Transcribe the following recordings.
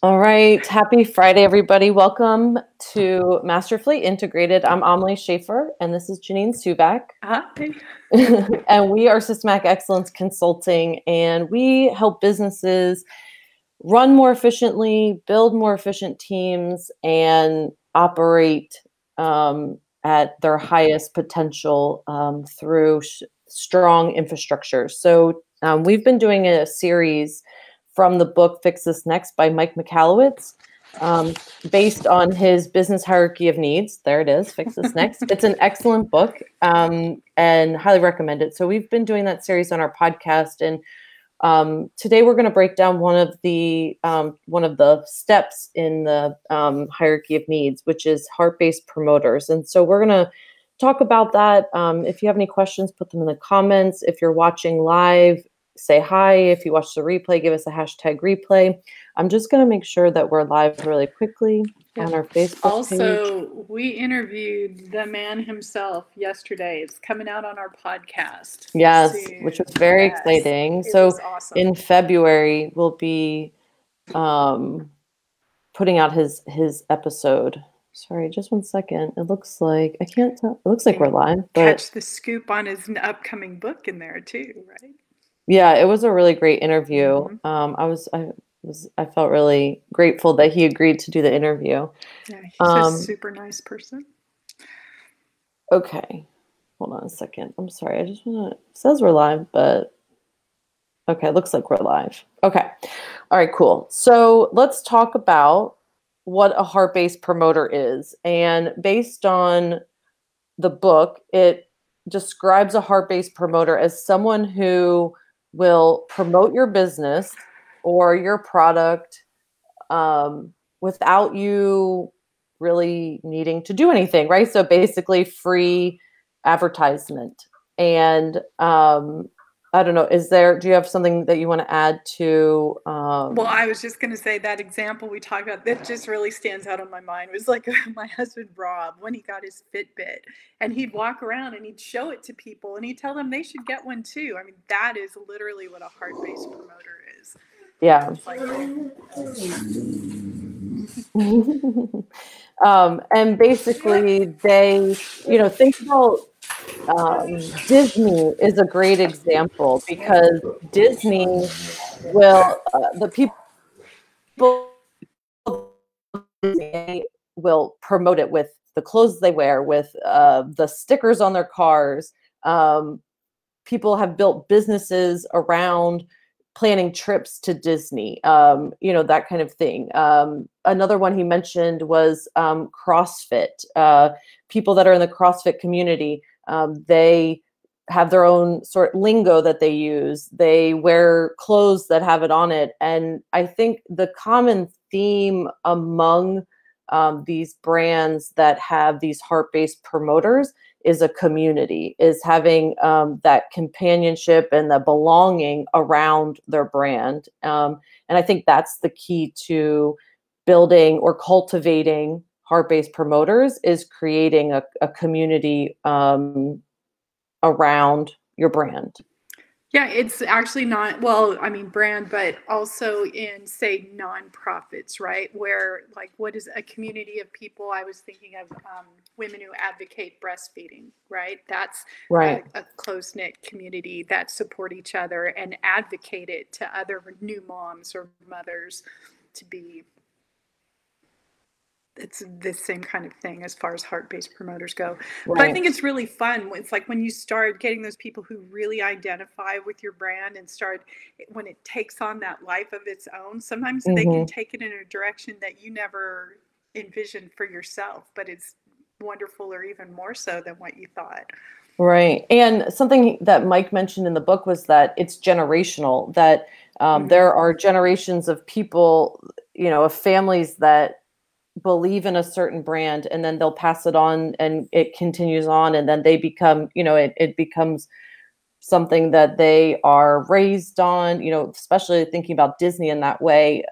All right. Happy Friday, everybody. Welcome to Masterfully Integrated. I'm Amelie Schaefer, and this is Janine Subak. Hi. And we are Systematic Excellence Consulting, and we help businesses run more efficiently, build more efficient teams, and operate at their highest potential through strong infrastructure. So we've been doing a series from the book Fix This Next by Mike Michalowicz, based on his business hierarchy of needs. There it is, Fix This Next. It's an excellent book and highly recommend it. So we've been doing that series on our podcast, and today we're going to break down one of the steps in the hierarchy of needs, which is heart-based promoters. And so we're going to talk about that. If you have any questions, put them in the comments. If you're watching live, say hi. If you watch the replay, give us a hashtag replay. I'm just going to make sure that we're live really quickly on our Facebook page. Also, we interviewed the man himself yesterday. It's coming out on our podcast. Yes, which was very exciting. So awesome. In February, we'll be putting out his episode. Sorry, just one second. It looks like I can't tell. It looks like we're live. But catch the scoop on his upcoming book in there too, right? Yeah, it was a really great interview. I felt really grateful that he agreed to do the interview. Yeah, he's a super nice person. Okay, hold on a second. I'm sorry. I just want to. It says we're live, but okay, it looks like we're live. Okay, all right, cool. So let's talk about what a heart-based promoter is, and based on the book, it describes a heart-based promoter as someone who will promote your business or your product without you really needing to do anything, right? So basically free advertisement. And I don't know, do you have something that you want to add to? Well, I was just going to say that example we talked about, that just really stands out on my mind. It was like my husband, Rob, when he got his Fitbit, and he'd walk around and he'd show it to people and he'd tell them they should get one too. I mean, that is literally what a heart-based promoter is. Yeah. And basically they, think about Disney is a great example, because Disney will, the people will promote it with the clothes they wear, with the stickers on their cars. People have built businesses around planning trips to Disney, that kind of thing. Another one he mentioned was CrossFit. People that are in the CrossFit community, they have their own sort of lingo that they use. They wear clothes that have it on it. And I think the common theme among these brands that have these heart-based promoters is a community, is having that companionship and the belonging around their brand. And I think that's the key to building or cultivating heart-based promoters, is creating a community around your brand. Yeah, it's actually not, well, I mean, brand, but also in, say, nonprofits, right? Where, like, what is a community of people? I was thinking of women who advocate breastfeeding, right? That's right. A close-knit community that support each other and advocate it to other new moms or mothers to be. It's the same kind of thing as far as heart-based promoters go. Right. But I think it's really fun. It's like when you start getting those people who really identify with your brand and when it takes on that life of its own, sometimes they can take it in a direction that you never envisioned for yourself, but it's wonderful, or even more so than what you thought. Right. And something that Mike mentioned in the book was that it's generational, that there are generations of people, of families that believe in a certain brand, and then they'll pass it on and it continues on, and then they become, it becomes something that they are raised on, especially thinking about Disney in that way.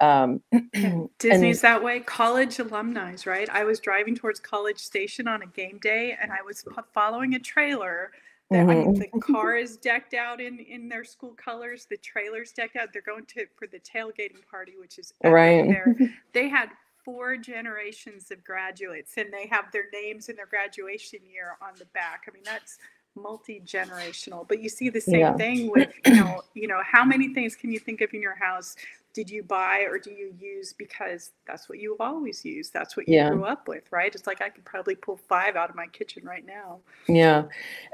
Disney's that way. College alumni, right? I was driving towards College Station on a game day, and I was following a trailer I mean, the Mm-hmm. car is decked out in their school colors. The trailer's decked out. They're going to for the tailgating party, which is epic. Right. There, they had 4 generations of graduates, and they have their names and their graduation year on the back. I mean, that's multi-generational. But you see the same Yeah. thing with how many things can you think of in your house did you buy or do you use because that's what you've always used, that's what you Yeah. grew up with, right? It's like I could probably pull 5 out of my kitchen right now. Yeah.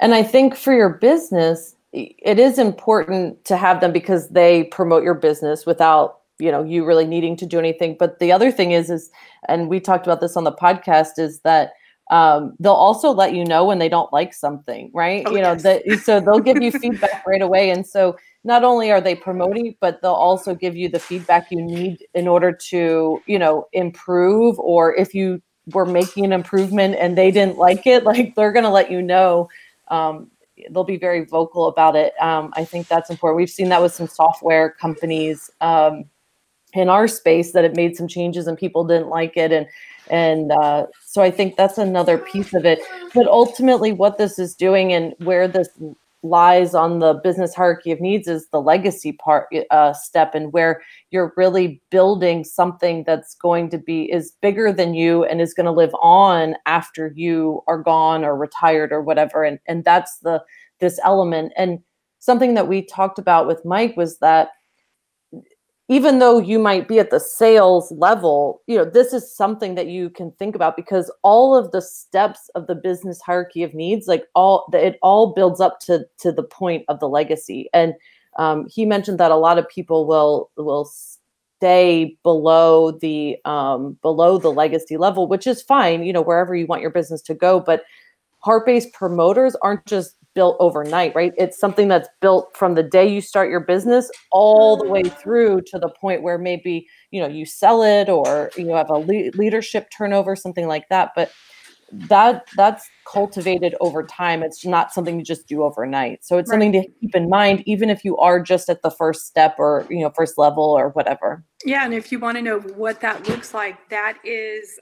And I think for your business, it is important to have them because they promote your business without, you really needing to do anything. But the other thing is, and we talked about this on the podcast, is that they'll also let you know when they don't like something, right? Oh, yes. So they'll give you feedback right away. And so not only are they promoting, but they'll also give you the feedback you need in order to, improve, or if you were making an improvement and they didn't like it, like they're going to let you know. They'll be very vocal about it. I think that's important. We've seen that with some software companies in our space that it made some changes and people didn't like it. And so I think that's another piece of it. But ultimately what this is doing and where this lies on the business hierarchy of needs is the legacy part step, and where you're really building something that's going to be is bigger than you and is going to live on after you are gone or retired or whatever. And that's this element. And something that we talked about with Mike was that even though you might be at the sales level, this is something that you can think about, because all of the steps of the business hierarchy of needs, it all builds up to the point of the legacy. And he mentioned that a lot of people will stay below the legacy level, which is fine, wherever you want your business to go. But heart-based promoters aren't just built overnight, right? It's something that's built from the day you start your business all the way through to the point where maybe, you sell it, or you have a leadership turnover, something like that. But that's cultivated over time. It's not something you just do overnight. So it's something to keep in mind, even if you are just at the first step or, first level or whatever. Yeah. And if you want to know what that looks like, that is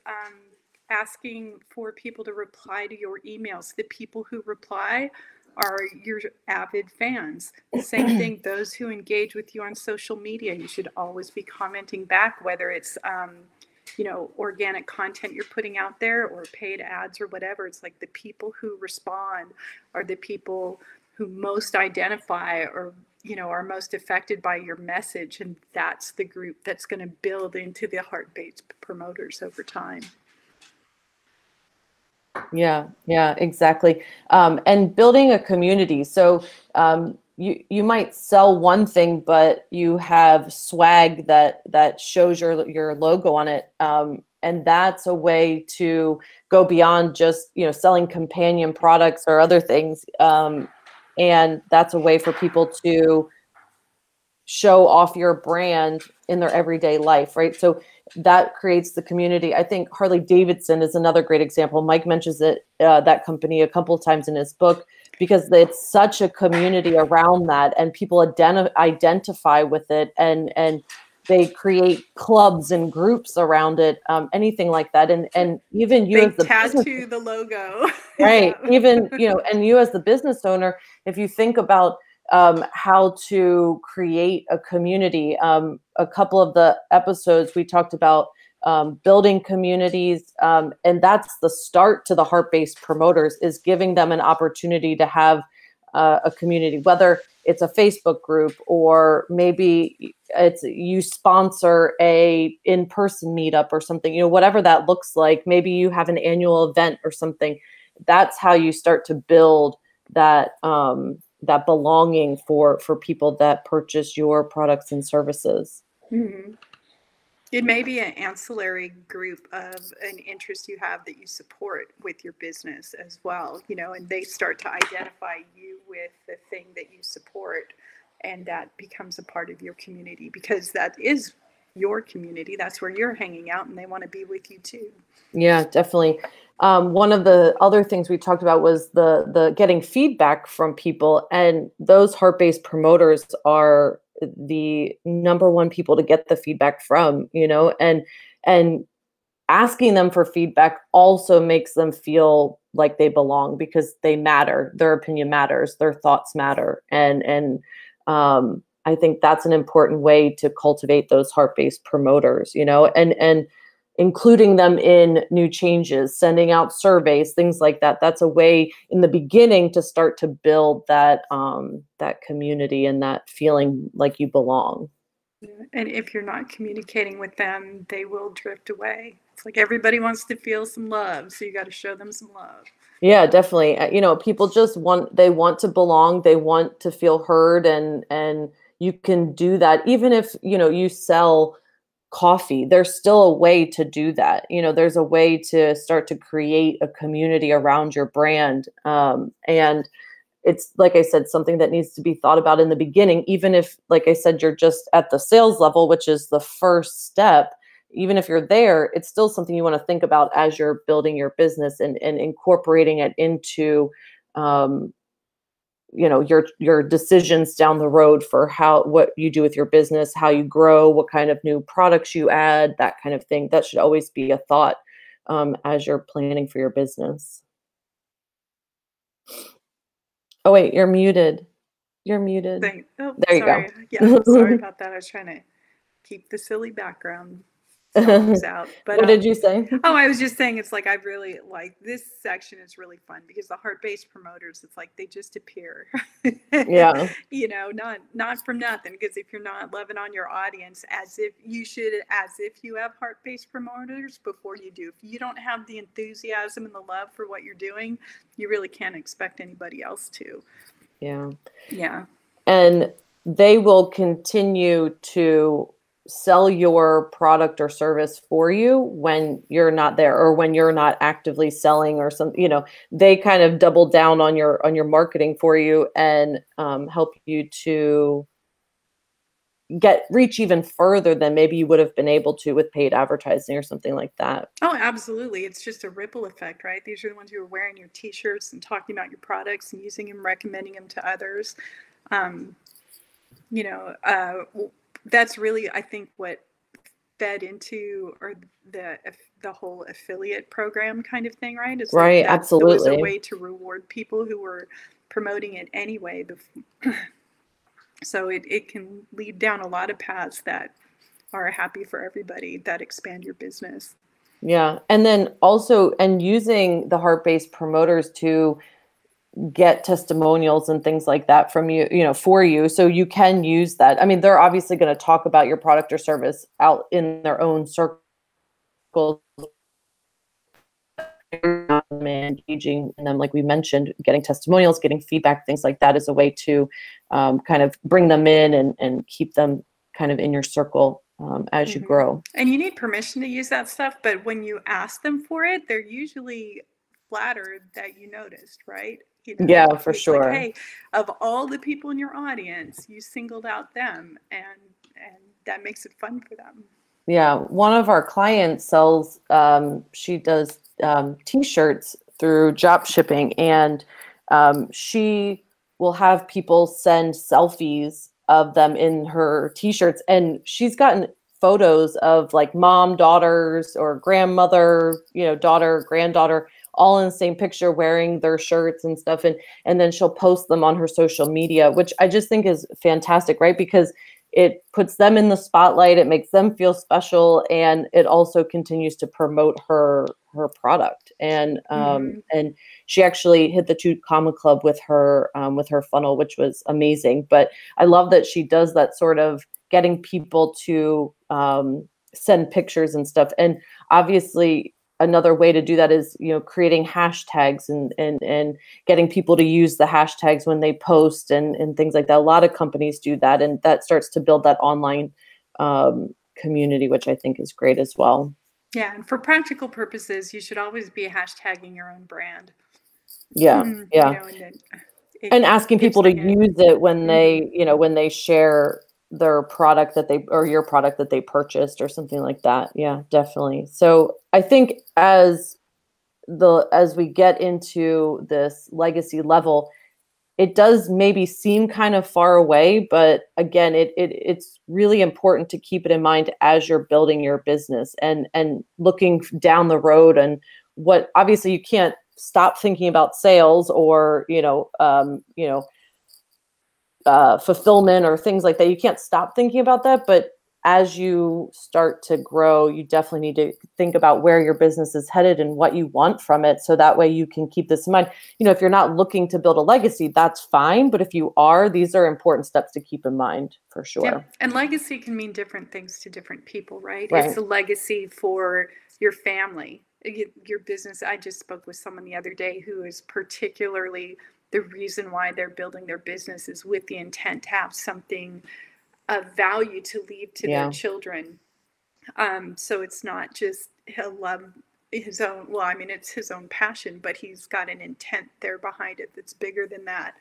asking for people to reply to your emails. The people who reply are your avid fans. Same thing, those who engage with you on social media, you should always be commenting back, whether it's organic content you're putting out there or paid ads or whatever. It's like the people who respond are the people who most identify or are most affected by your message, and that's the group that's going to build into the heart-based promoters over time. Yeah, exactly. And building a community. So you might sell one thing, but you have swag that shows your logo on it. And that's a way to go beyond just, selling companion products or other things. And that's a way for people to show off your brand in their everyday life, right? So that creates the community. I think Harley Davidson is another great example. Mike mentions that company a couple of times in his book, because it's such a community around that, and people identify with it, and they create clubs and groups around it, anything like that. And even you they as the tattoo the logo, right? Even and you as the business owner, if you think about how to create a community. A couple of the episodes we talked about building communities, and that's the start to the heart-based promoters, is giving them an opportunity to have a community, whether it's a Facebook group or maybe it's you sponsor a in-person meetup or something, whatever that looks like. Maybe you have an annual event or something. That's how you start to build that that belonging for people that purchase your products and services. Mm-hmm. It may be an ancillary group of an interest you have that you support with your business as well, and they start to identify you with the thing that you support, and that becomes a part of your community, because that is your community. That's where you're hanging out, and they want to be with you too. Yeah, definitely. One of the other things we talked about was the getting feedback from people, and those heart-based promoters are the number one people to get the feedback from, and asking them for feedback also makes them feel like they belong, because they matter. Their opinion matters. Their thoughts matter. I think that's an important way to cultivate those heart-based promoters, and including them in new changes, sending out surveys, things like that. That's a way in the beginning to start to build that community and that feeling like you belong. And if you're not communicating with them, they will drift away. It's like everybody wants to feel some love, so you got to show them some love. Yeah, definitely. People just they want to belong, they want to feel heard, and you can do that even if, you sell coffee. There's still a way to do that. There's a way to start to create a community around your brand. And it's, like I said, something that needs to be thought about in the beginning, even if, like I said, you're just at the sales level, which is the first step. Even if you're there, it's still something you want to think about as you're building your business and incorporating it into, your decisions down the road for what you do with your business, how you grow, what kind of new products you add, that kind of thing. That should always be a thought as you're planning for your business. Oh, wait, you're muted. You're muted. There you go. Yeah, sorry about that. I was trying to keep the silly background songs out. But what did you say? Oh, I was just saying, it's like I really like this section. Is really fun because the heart-based promoters, it's like they just appear. Yeah. Not for nothing, because if you're not loving on your audience as if you have heart-based promoters before you do. If you don't have the enthusiasm and the love for what you're doing, you really can't expect anybody else to. Yeah. Yeah. And they will continue to sell your product or service for you when you're not there, or when you're not actively selling or something. They kind of double down on your marketing for you and help you to reach even further than maybe you would have been able to with paid advertising or something like that. Oh, absolutely. It's just a ripple effect, right? These are the ones who are wearing your t-shirts and talking about your products and using them, recommending them to others. That's really, I think, what fed into, or the whole affiliate program kind of thing, right? It's right. Like absolutely. It was a way to reward people who were promoting it anyway. So it can lead down a lot of paths that are happy for everybody, that expand your business. Yeah. And then also, and using the heart-based promoters to get testimonials and things like that from you, for you. So you can use that. I mean, they're obviously going to talk about your product or service out in their own circles, and engaging in them, like we mentioned, getting testimonials, getting feedback, things like that is a way to kind of bring them in and keep them kind of in your circle as you grow. And you need permission to use that stuff, but when you ask them for it, they're usually flattered that you noticed, right? Yeah, for sure. Like, hey, of all the people in your audience, you singled out them, and that makes it fun for them. Yeah, one of our clients sells, she does t-shirts through drop shipping, and she will have people send selfies of them in her t-shirts, and she's gotten photos of like mom, daughters, or grandmother, daughter, granddaughter, all in the same picture wearing their shirts and stuff, and then she'll post them on her social media, which I just think is fantastic, right? Because it puts them in the spotlight, it makes them feel special, and it also continues to promote her product. And and she actually hit the 2 Comma Club with her funnel, which was amazing. But I love that she does that sort of getting people to send pictures and stuff. And obviously, another way to do that is, creating hashtags and getting people to use the hashtags when they post and things like that. A lot of companies do that, and that starts to build that online community, which I think is great as well. Yeah, and for practical purposes, you should always be hashtagging your own brand. Yeah, yeah. And asking people to use it when they, when they share their product or your product that they purchased or something like that. Yeah, definitely. So I think as we get into this legacy level, it does maybe seem kind of far away, but again, it's really important to keep it in mind as you're building your business and looking down the road. And what, obviously, you can't stop thinking about sales or, fulfillment or things like that. You can't stop thinking about that, but as you start to grow, you definitely need to think about where your business is headed and what you want from it. So that way you can keep this in mind. If you're not looking to build a legacy, that's fine. But if you are, these are important steps to keep in mind for sure. Yeah. And legacy can mean different things to different people, right? Right. It's a legacy for your family, your business. I just spoke with someone the other day who is particularly the reason why they're building their business is with the intent to have something of value to leave to their children. So it's not just he'll love his own, well, I mean, it's his own passion, but he's got an intent there behind it that's bigger than that.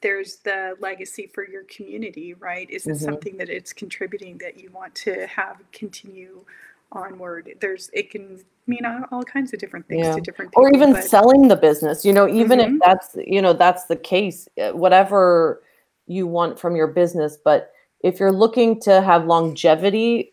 There's the legacy for your community, right? Is it something that it's contributing that you want to have continue onward? It can mean all kinds of different things to different people. Or even selling the business, even if that's the case, whatever you want from your business. But if you're looking to have longevity,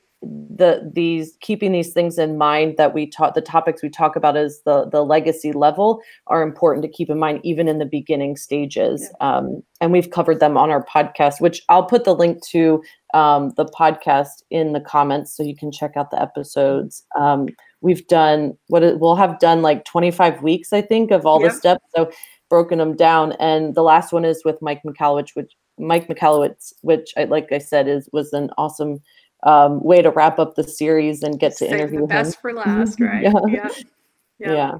keeping these things in mind that the topics we talk about as the legacy level are important to keep in mind, even in the beginning stages. And we've covered them on our podcast, which I'll put the link to the podcast in the comments so you can check out the episodes. We've done we'll have done like 25 weeks, I think, of all the steps. So broken them down. And the last one is with Mike Michalowicz, which like I said, was an awesome way to wrap up the series and get to interview him. The best for last, right? Yeah.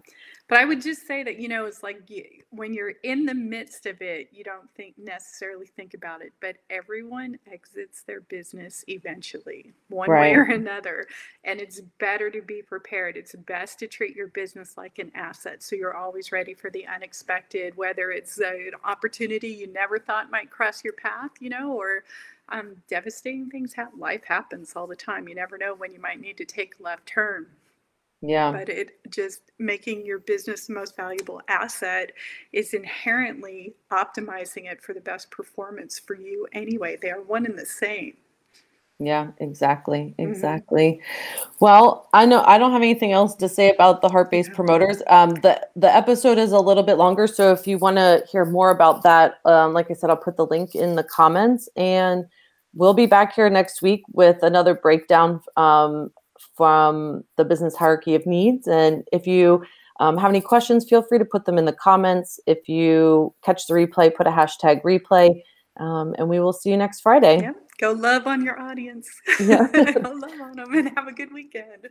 But I would just say that, it's like when you're in the midst of it, you don't necessarily think about it, but everyone exits their business eventually, one way or another. And it's better to be prepared. It's best to treat your business like an asset. So you're always ready for the unexpected, whether it's an opportunity you never thought might cross your path, or devastating things life happens all the time. You never know when you might need to take a left turn. But it just making your business the most valuable asset is inherently optimizing it for the best performance for you anyway. They are one and the same. Yeah, exactly. Well, I know I don't have anything else to say about the heart-based promoters. The episode is a little bit longer, so if you want to hear more about that, like I said, I'll put the link in the comments, and we'll be back here next week with another breakdown from the business hierarchy of needs. And if you have any questions, feel free to put them in the comments. If you catch the replay, put a hashtag replay, and we will see you next Friday. Yeah. Go love on your audience. Go love on them and have a good weekend.